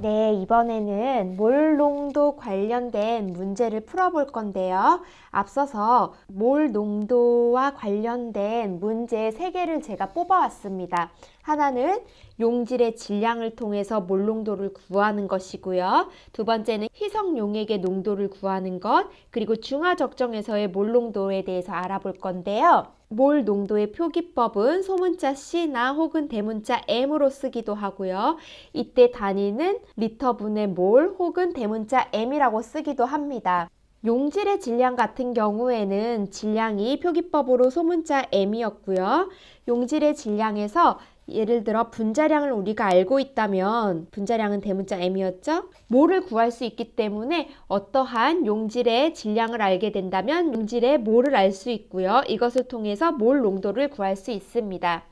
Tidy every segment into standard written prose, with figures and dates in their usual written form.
네, 이번에는 몰 농도 관련된 문제를 풀어볼 건데요. 앞서서 몰 농도와 관련된 문제 3개를 제가 뽑아왔습니다. 하나는 용질의 질량을 통해서 몰 농도를 구하는 것이고요. 두 번째는 희석 용액의 농도를 구하는 것, 그리고 중화 적정에서의 몰 농도에 대해서 알아볼 건데요. 몰 농도의 표기법은 소문자 C나 혹은 대문자 M으로 쓰기도 하고요. 이때 단위는 리터분의 몰 혹은 대문자 M이라고 쓰기도 합니다. 용질의 질량 같은 경우에는 질량이 표기법으로 소문자 M이었고요. 용질의 질량에서 예를 들어 분자량을 우리가 알고 있다면 분자량은 대문자 M이었죠? 몰을 구할 수 있기 때문에 어떠한 용질의 질량을 알게 된다면 용질의 몰을 알 수 있고요. 이것을 통해서 몰 농도를 구할 수 있습니다.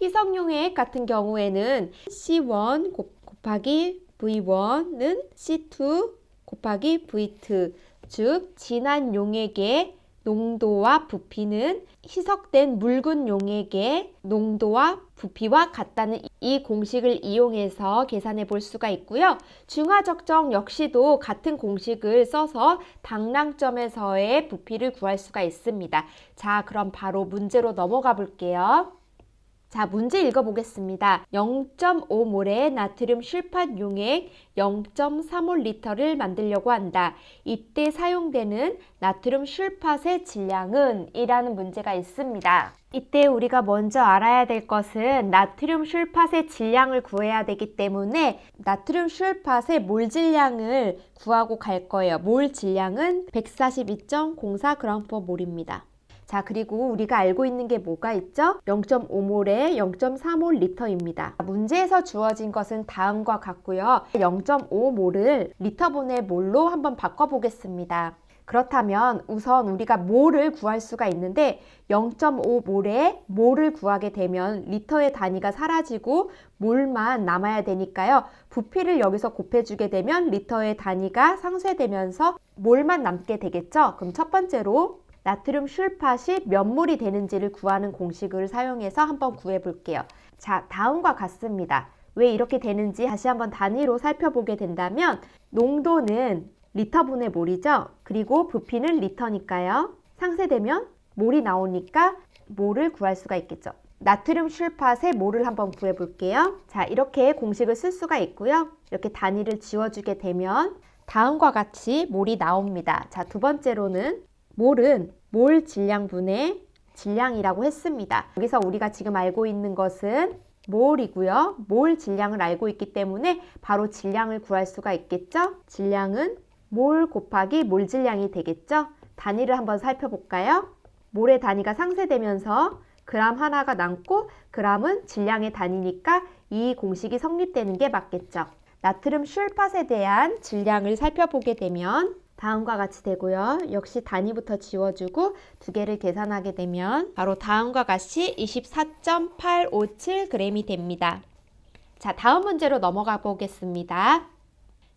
희석용액 같은 경우에는 C1 곱하기 V1은 C2 곱하기 V2, 즉 진한 용액의 농도와 부피는 희석된 묽은 용액의 농도와 부피와 같다는 이 공식을 이용해서 계산해 볼 수가 있고요. 중화적정 역시도 같은 공식을 써서 당량점에서의 부피를 구할 수가 있습니다. 자, 그럼 바로 문제로 넘어가 볼게요. 자, 문제 읽어보겠습니다. 0.5몰의 나트륨 술팟 용액 0.35리터를 만들려고 한다. 이때 사용되는 나트륨 술팟의 질량은? 이라는 문제가 있습니다. 이때 우리가 먼저 알아야 될 것은 나트륨 술팟의 질량을 구해야 되기 때문에 나트륨 술팟의 몰 질량을 구하고 갈 거예요. 몰 질량은 142.04g/몰입니다. 자, 그리고 우리가 알고 있는 게 뭐가 있죠? 0.5몰에 0.3몰리터입니다. 문제에서 주어진 것은 다음과 같고요. 0.5몰을 리터분의 몰로 한번 바꿔보겠습니다. 그렇다면 우선 우리가 몰을 구할 수가 있는데 0.5몰에 몰을 구하게 되면 리터의 단위가 사라지고 몰만 남아야 되니까요. 부피를 여기서 곱해주게 되면 리터의 단위가 상쇄되면서 몰만 남게 되겠죠? 그럼 첫 번째로 나트륨 술팟이 몇 몰이 되는지를 구하는 공식을 사용해서 한번 구해 볼게요. 자, 다음과 같습니다. 왜 이렇게 되는지 다시 한번 단위로 살펴보게 된다면 농도는 리터분의 몰이죠. 그리고 부피는 리터니까요. 상쇄되면 몰이 나오니까 몰을 구할 수가 있겠죠. 나트륨 술팟의 몰을 한번 구해 볼게요. 자, 이렇게 공식을 쓸 수가 있고요. 이렇게 단위를 지워주게 되면 다음과 같이 몰이 나옵니다. 자, 두 번째로는 몰은 몰 질량분의 질량이라고 했습니다. 여기서 우리가 지금 알고 있는 것은 몰이고요. 몰 질량을 알고 있기 때문에 바로 질량을 구할 수가 있겠죠? 질량은 몰 곱하기 몰 질량이 되겠죠? 단위를 한번 살펴볼까요? 몰의 단위가 상쇄되면서 그램 하나가 남고 그램은 질량의 단위니까 이 공식이 성립되는 게 맞겠죠? 나트륨 술팟에 대한 질량을 살펴보게 되면 다음과 같이 되고요. 역시 단위부터 지워주고 두 개를 계산하게 되면 바로 다음과 같이 24.857g이 됩니다. 자, 다음 문제로 넘어가 보겠습니다.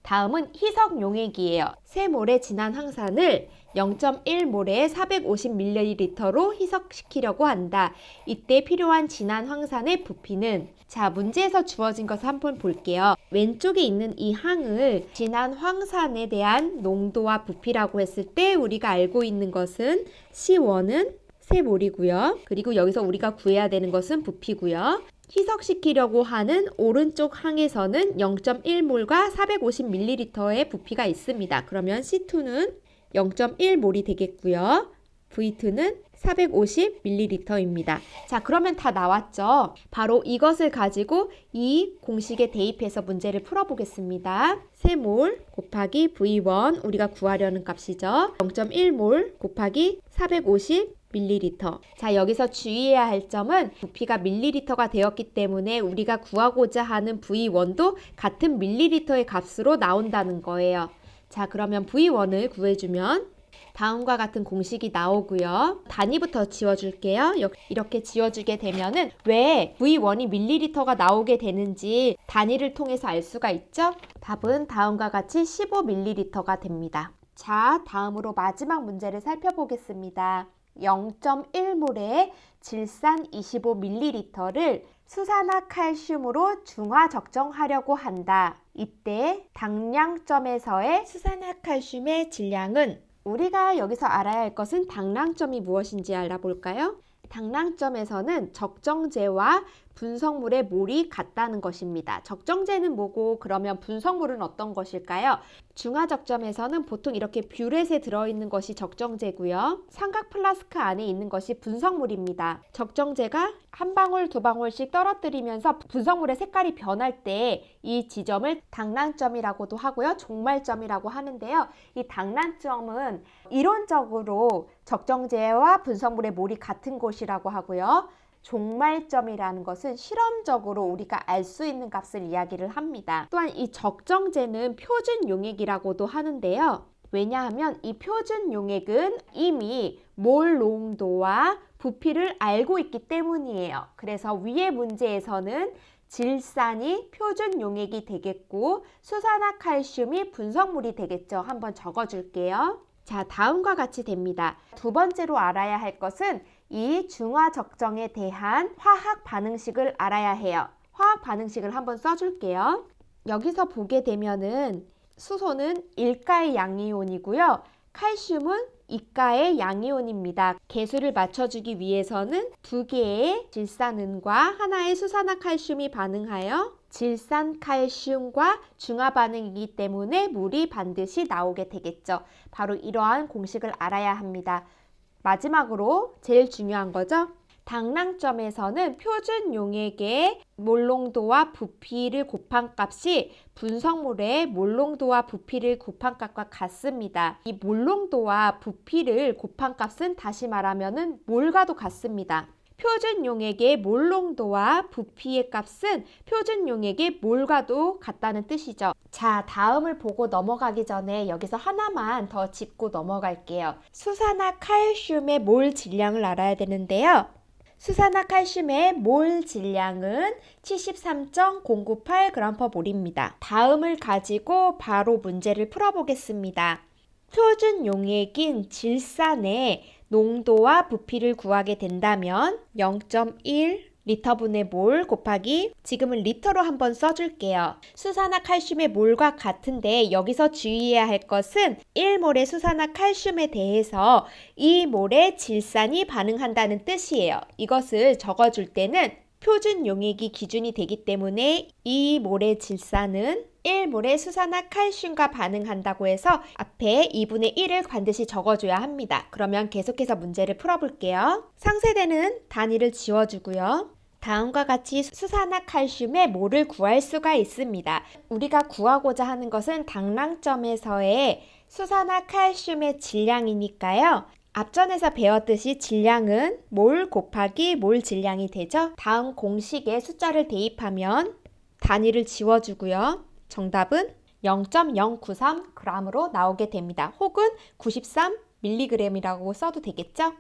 다음은 희석 용액이에요. 3몰의 진한 황산을 0.1몰에 450ml로 희석시키려고 한다. 이때 필요한 진한 황산의 부피는? 자, 문제에서 주어진 것을 한번 볼게요. 왼쪽에 있는 이 항을 진한 황산에 대한 농도와 부피라고 했을 때 우리가 알고 있는 것은 C1은 3몰이고요. 그리고 여기서 우리가 구해야 되는 것은 부피고요. 희석시키려고 하는 오른쪽 항에서는 0.1몰과 450ml의 부피가 있습니다. 그러면 C2는 0.1몰이 되겠고요. V2는 450ml입니다. 자, 그러면 다 나왔죠? 바로 이것을 가지고 이 공식에 대입해서 문제를 풀어보겠습니다. 3몰 곱하기 V1 우리가 구하려는 값이죠. 0.1몰 곱하기 450ml. 자, 여기서 주의해야 할 점은 부피가 밀리리터가 되었기 때문에 우리가 구하고자 하는 V1도 같은 밀리리터의 값으로 나온다는 거예요. 자, 그러면 V1을 구해주면 다음과 같은 공식이 나오고요. 단위부터 지워줄게요. 이렇게 지워주게 되면은 왜 V1이 밀리리터가 나오게 되는지 단위를 통해서 알 수가 있죠? 답은 다음과 같이 15ml가 됩니다. 자, 다음으로 마지막 문제를 살펴보겠습니다. 0.1몰의 질산 25ml를 수산화칼슘으로 중화 적정하려고 한다. 이때 당량점에서의 수산화칼슘의 질량은 우리가 여기서 알아야 할 것은 당량점이 무엇인지 알아볼까요? 당량점에서는 적정제와 분성물의 몰이 같다는 것입니다. 적정제는 뭐고 그러면 분성물은 어떤 것일까요? 중화적점에서는 보통 이렇게 뷰렛에 들어있는 것이 적정제고요. 삼각 플라스크 안에 있는 것이 분성물입니다. 적정제가 한 방울 두 방울씩 떨어뜨리면서 분성물의 색깔이 변할 때 이 지점을 당량점이라고도 하고요. 종말점이라고 하는데요. 이 당량점은 이론적으로 적정제와 분성물의 몰이 같은 곳이라고 하고요. 종말점이라는 것은 실험적으로 우리가 알 수 있는 값을 이야기를 합니다. 또한 이 적정제는 표준 용액이라고도 하는데요. 왜냐하면 이 표준 용액은 이미 몰 농도와 부피를 알고 있기 때문이에요. 그래서 위의 문제에서는 질산이 표준 용액이 되겠고 수산화칼슘이 분성물이 되겠죠. 한번 적어줄게요. 자, 다음과 같이 됩니다. 두 번째로 알아야 할 것은 이 중화적정에 대한 화학 반응식을 알아야 해요. 화학 반응식을 한번 써줄게요. 여기서 보게 되면은 수소는 1가의 양이온이고요. 칼슘은 2가의 양이온입니다. 개수를 맞춰주기 위해서는 2개의 질산은과 하나의 수산화칼슘이 반응하여 질산칼슘과 중화반응이기 때문에 물이 반드시 나오게 되겠죠. 바로 이러한 공식을 알아야 합니다. 마지막으로 제일 중요한 거죠. 당량점에서는 표준 용액의 몰농도와 부피를 곱한 값이 분성물의 몰농도와 부피를 곱한 값과 같습니다. 이 몰농도와 부피를 곱한 값은 다시 말하면 몰과도 같습니다. 표준 용액의 몰농도와 부피의 값은 표준 용액의 몰과도 같다는 뜻이죠. 자, 다음을 보고 넘어가기 전에 여기서 하나만 더 짚고 넘어갈게요. 수산화칼슘의 몰 질량을 알아야 되는데요. 수산화칼슘의 몰 질량은 73.098g/몰입니다. 다음을 가지고 바로 문제를 풀어보겠습니다. 표준 용액인 질산의 농도와 부피를 구하게 된다면 0.1 리터분의 몰 곱하기 지금은 리터로 한번 써줄게요. 수산화칼슘의 몰과 같은데 여기서 주의해야 할 것은 1몰의 수산화칼슘에 대해서 2몰의 질산이 반응한다는 뜻이에요. 이것을 적어줄 때는 표준 용액이 기준이 되기 때문에 2몰의 질산은 1몰의 수산화칼슘과 반응한다고 해서 앞에 2분의 1을 반드시 적어줘야 합니다. 그러면 계속해서 문제를 풀어볼게요. 상세되는 단위를 지워주고요. 다음과 같이 수산화칼슘의 몰을 구할 수가 있습니다. 우리가 구하고자 하는 것은 당량점에서의 수산화칼슘의 질량이니까요. 앞전에서 배웠듯이 질량은 몰 곱하기 몰 질량이 되죠. 다음 공식에 숫자를 대입하면 단위를 지워주고요. 정답은 0.093g으로 나오게 됩니다. 혹은 93mg이라고 써도 되겠죠?